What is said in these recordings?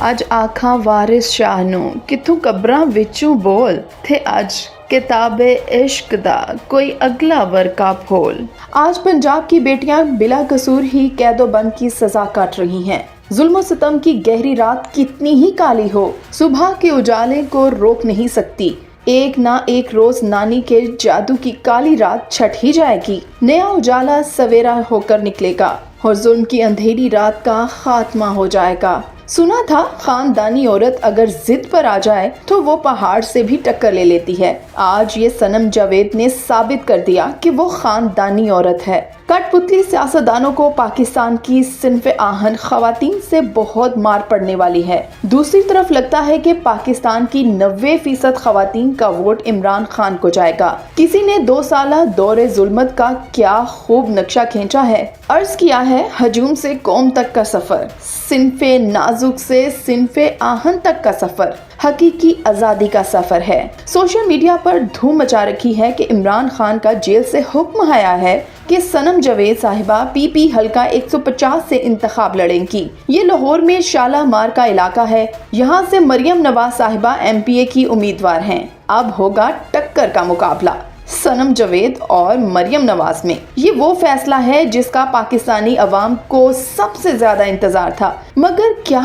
ਅੱਜ ਆਖਾਂ ਵਾਰਿਸ ਸ਼ਾਹ ਨੂੰ ਕਿੱਥੋਂ ਕਬਰਾਂ ਵਿੱਚੋਂ ਬੋਲ थे ਅੱਜ किताबे इश्क दा कोई अगला वर्का फोल। आज पंजाब की बेटियां बिला कसूर ही कैदो बंद की सजा काट रही हैं। जुल्म सितम की गहरी रात कितनी ही काली हो, सुबह के उजाले को रोक नहीं सकती। एक ना एक रोज नानी के जादू की काली रात छट ही जाएगी। नया उजाला सवेरा होकर निकलेगा और जुल्म की अंधेरी रात का खात्मा हो जाएगा। सुना था खानदानी औरत अगर जिद पर आ जाए तो वो पहाड़ से भी टक्कर ले लेती है। आज ये सनम जावेद ने साबित कर दिया कि वो खानदानी औरत है। कठपुतली सियासतदानों को पाकिस्तान की सिन्फ आहन खवातीन से बहुत मार पड़ने वाली है। दूसरी तरफ लगता है कि पाकिस्तान की 90% खवातीन का वोट इमरान खान को जाएगा। किसी ने 2 साला दौरे जुल्मत का क्या खूब नक्शा खींचा है। अर्ज किया है हजूम से कौम तक का सफर, सिन्फे नाजुक से सिन्फे आहन तक का सफर हकीकी आज़ादी का सफर है। सोशल मीडिया पर धूम मचा रखी है कि इमरान खान का जेल से हुक्म आया है कि सनम जावेद साहिबा पीपी हल्का 150 से इंतखाब लड़ेंगी। ये लाहौर में शालामार का इलाका है। यहाँ से मरियम नवाज साहिबा MPA की उम्मीदवार हैं। अब होगा टक्कर का मुकाबला सनम जावेद और मरियम नवाज में। ये वो फैसला है जिसका पाकिस्तानी अवाम को सबसे ज्यादा इंतजार था, मगर क्या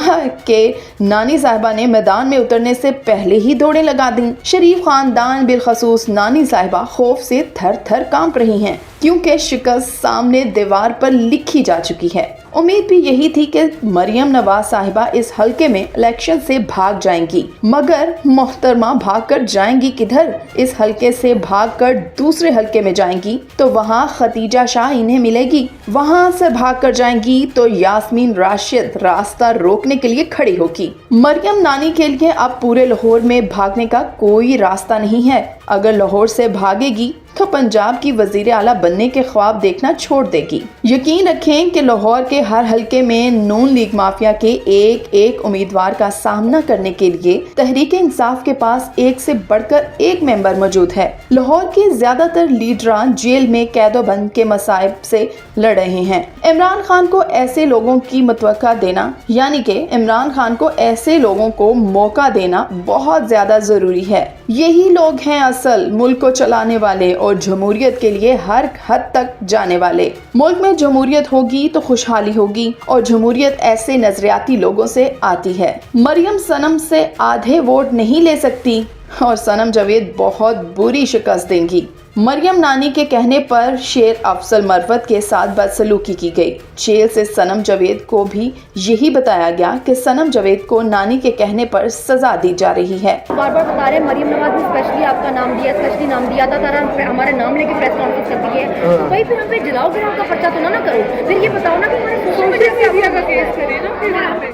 कि नानी साहिबा ने मैदान में उतरने से पहले ही दौड़ें लगा दी। शरीफ खानदान बिलखसूस नानी साहिबा खौफ से थर थर कांप रही हैं, क्योंकि शिकस्त सामने दीवार पर लिखी जा चुकी है। उम्मीद भी यही थी कि मरियम नवाज साहिबा इस हलके में इलेक्शन से भाग जाएंगी, मगर मोहतरमा भागकर जाएंगी किधर? इस हलके से भागकर दूसरे हलके में जाएंगी तो वहाँ खतीजा शाह इन्हें मिलेगी, वहाँ से भागकर जाएंगी तो यास्मीन राशिद रास्ता रोकने के लिए खड़ी होगी। मरियम नानी के लिए अब पूरे लाहौर में भागने का कोई रास्ता नहीं है। अगर लाहौर से भागेगी तो पंजाब की वजीर आला बनने के ख्वाब देखना छोड़ देगी। यकीन रखें कि लाहौर के हर हलके में नून लीग माफिया के एक उम्मीदवार का सामना करने के लिए तहरीक इंसाफ के पास एक से बढ़कर एक मेंबर मौजूद है। लाहौर के ज्यादातर लीडरान जेल में कैदो बंद के मसाइब से लड़ रहे हैं। इमरान खान को ऐसे लोगों की मतवक्का देना, यानी कि इमरान खान को ऐसे लोगों को मौका देना बहुत ज्यादा जरूरी है। यही लोग हैं असल मुल्क को चलाने वाले और जमहूरियत के लिए हर हद तक जाने वाले। मुल्क में जमहूरियत होगी तो खुशहाली होगी, और जमहूरियत ऐसे नजरियाती लोगों से आती है। मरियम सनम से आधे वोट नहीं ले सकती और सनम जावेद बहुत बुरी शिकस्त देंगी। मरियम नानी के कहने पर शेर अफजल मरवत के साथ बदसलूकी की गई। जेल से सनम जावेद को भी यही बताया गया कि सनम जावेद को नानी के कहने पर सजा दी जा रही है। बार बार बता रहे मरियम नवाज ने स्पेशली आपका नाम दिया, स्पेशली नाम दिया था, तारा हमारे नाम लेके प्रेस कॉन्फ्रेंस कर दी है। तो भाई फिर हम पे जलाओ गिराओ का पर्चा तो ना करो, फिर ये बताओ ना कि हमारे सोशल मीडिया पे अभी का केस करें ना।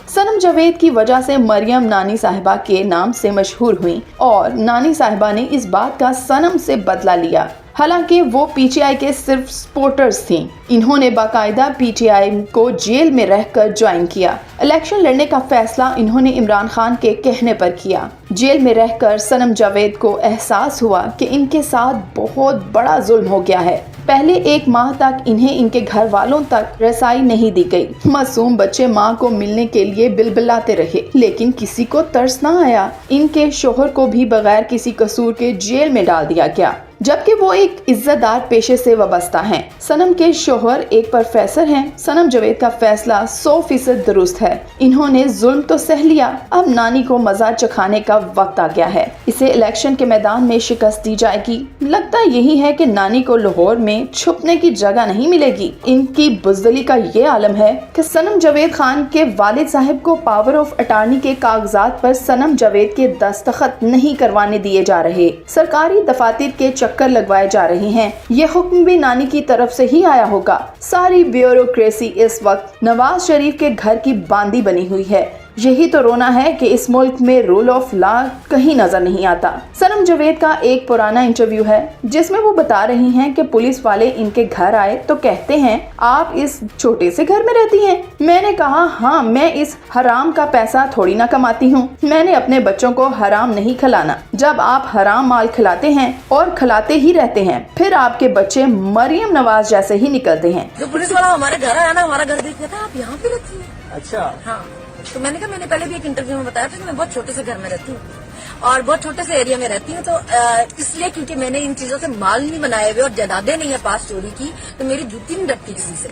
सनम जावेद की वजह से मरियम नानी साहिबा के नाम से मशहूर हुई और नानी साहिबा ने इस बात का सनम से बदला लिया। हालांकि वो PTI के सिर्फ सपोर्टर्स थीं। इन्होंने बाकायदा PTI को जेल में रहकर ज्वाइन किया। इलेक्शन लड़ने का फैसला इन्होंने इमरान खान के कहने पर किया। जेल में रहकर सनम जावेद को एहसास हुआ कि इनके साथ बहुत बड़ा जुल्म हो गया है। पहले 1 माह तक इन्हें इनके घर वालों तक रसाई नहीं दी गई। मासूम बच्चे माँ को मिलने के लिए बिलबिलाते रहे, लेकिन किसी को तरस न आया। इनके शोहर को भी बगैर किसी कसूर के जेल में डाल दिया गया, जबकि वो एक इज्जतदार पेशे से वाबस्ता हैं। सनम के शोहर एक प्रोफेसर हैं। सनम जावेद का फैसला 100% दुरुस्त है। इन्होंने जुल्म तो सह लिया, अब नानी को मजा चखाने का वक्त आ गया है। इसे इलेक्शन के मैदान में शिकस्त दी जाएगी। लगता यही है कि नानी को लाहौर में छुपने की जगह नहीं मिलेगी। इनकी बुज़दिली का ये आलम है कि सनम जावेद खान के वालिद साहब को पावर ऑफ अटार्नी के कागजात पर सनम जावेद के दस्तखत नहीं करवाने दिए जा रहे। सरकारी दफातर के चक्कर लगवाए जा रहे हैं। ये हुक्म भी नानी की तरफ से ही आया होगा। सारी ब्यूरोक्रेसी इस वक्त नवाज शरीफ के घर की बांदी बनी हुई है। यही तो रोना है कि इस मुल्क में रूल ऑफ लॉ कहीं नजर नहीं आता। सनम जावेद का एक पुराना इंटरव्यू है जिसमें वो बता रही हैं कि पुलिस वाले इनके घर आए तो कहते हैं आप इस छोटे से घर में रहती हैं। मैंने कहा हाँ, मैं इस हराम का पैसा थोड़ी ना कमाती हूँ। मैंने अपने बच्चों को हराम नहीं खिलाना। जब आप हराम माल खिलाते हैं और खिलाते ही रहते हैं, फिर आपके बच्चे मरियम नवाज जैसे ही निकलते हैं। जो पुलिस वाला हमारे घर आया ना, हमारा घर देख था, आप यहाँ पे रहती है। अच्छा, हाँ, تو میں نے کہا میں نے پہلے بھی ایک انٹرویو میں بتایا تھا کہ میں بہت چھوٹے سے گھر میں رہتی ہوں اور بہت چھوٹے سے ایریا میں رہتی ہوں، تو اس لیے کیونکہ میں نے ان چیزوں سے مال نہیں بنائے ہوئے اور جائیدادیں نہیں ہے پاس چوری کی، تو میری جوتی نہیں ڈرتی کسی سے،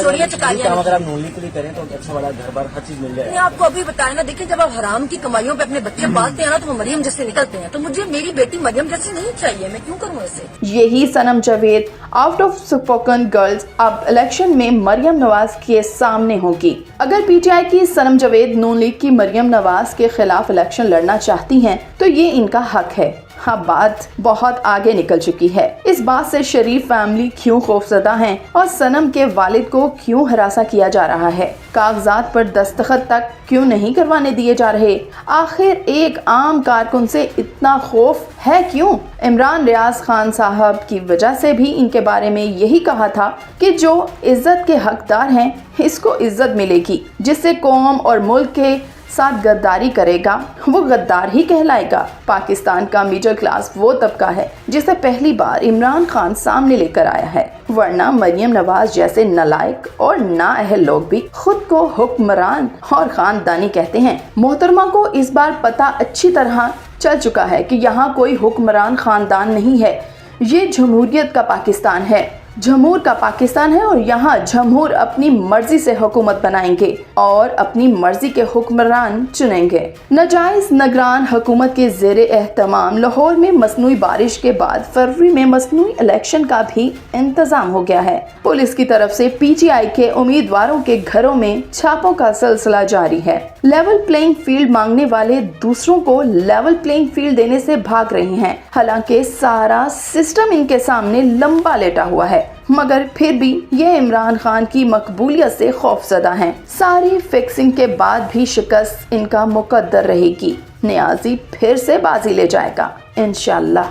چوریاں چکاریاں اگر آپ نونلی کے لیے کریں تو اچھا والا گھر بار ہر چیز مل جائے. میں آپ کو ابھی بتایا نا، دیکھیں جب آپ حرام کی کمائیوں پہ اپنے بچے پالتے ہیں نا تو وہ مریم جیسے نکلتے ہیں، تو مجھے میری بیٹی مریم جیسی نہیں چاہیے، میں کیوں کروں اسے. یہی Sanam Javed out of spoken girls اب الیکشن میں مریم نواز کے سامنے ہوگی. اگر پی ٹی آئی کی صنم جاوید نون لیگ کی مریم نواز کے خلاف الیکشن لڑنا چاہتی ہیں تو یہ ان کا حق ہے. اب بات بہت آگے نکل چکی ہے. اس بات سے شریف فیملی کیوں خوفزدہ ہیں اور صنم کے والد کو کیوں ہراساں کیا جا رہا ہے، کاغذات پر دستخط تک کیوں نہیں کروانے دیے جا رہے، آخر ایک عام کارکن سے اتنا خوف ہے کیوں؟ عمران ریاض خان صاحب کی وجہ سے بھی ان کے بارے میں یہی کہا تھا کہ جو عزت کے حقدار ہیں اس کو عزت ملے گی، جس سے قوم اور ملک کے ساتھ غداری کرے گا وہ غدار ہی کہلائے گا. پاکستان کا میڈل کلاس وہ طبقہ ہے جسے پہلی بار عمران خان سامنے لے کر آیا ہے، ورنہ مریم نواز جیسے نالائق اور نااہل لوگ بھی خود کو حکمران اور خاندانی کہتے ہیں. محترمہ کو اس بار پتہ اچھی طرح چل چکا ہے کہ یہاں کوئی حکمران خاندان نہیں ہے، یہ جمہوریت کا پاکستان ہے، جمہور کا پاکستان ہے، اور یہاں جمہور اپنی مرضی سے حکومت بنائیں گے اور اپنی مرضی کے حکمران چنیں گے. ناجائز نگران حکومت کے زیر اہتمام لاہور میں مصنوعی بارش کے بعد فروری میں مصنوعی الیکشن کا بھی انتظام ہو گیا ہے. پولیس کی طرف سے پی ٹی آئی کے امیدواروں کے گھروں میں چھاپوں کا سلسلہ جاری ہے. لیول پلینگ فیلڈ مانگنے والے دوسروں کو لیول پلینگ فیلڈ دینے سے بھاگ رہے ہیں، حالانکہ سارا سسٹم ان کے سامنے لمبا لیٹا ہوا ہے، مگر پھر بھی یہ عمران خان کی مقبولیت سے خوفزدہ ہیں. ساری فکسنگ کے بعد بھی شکست ان کا مقدر رہے گی. نیازی پھر سے بازی لے جائے گا انشاءاللہ.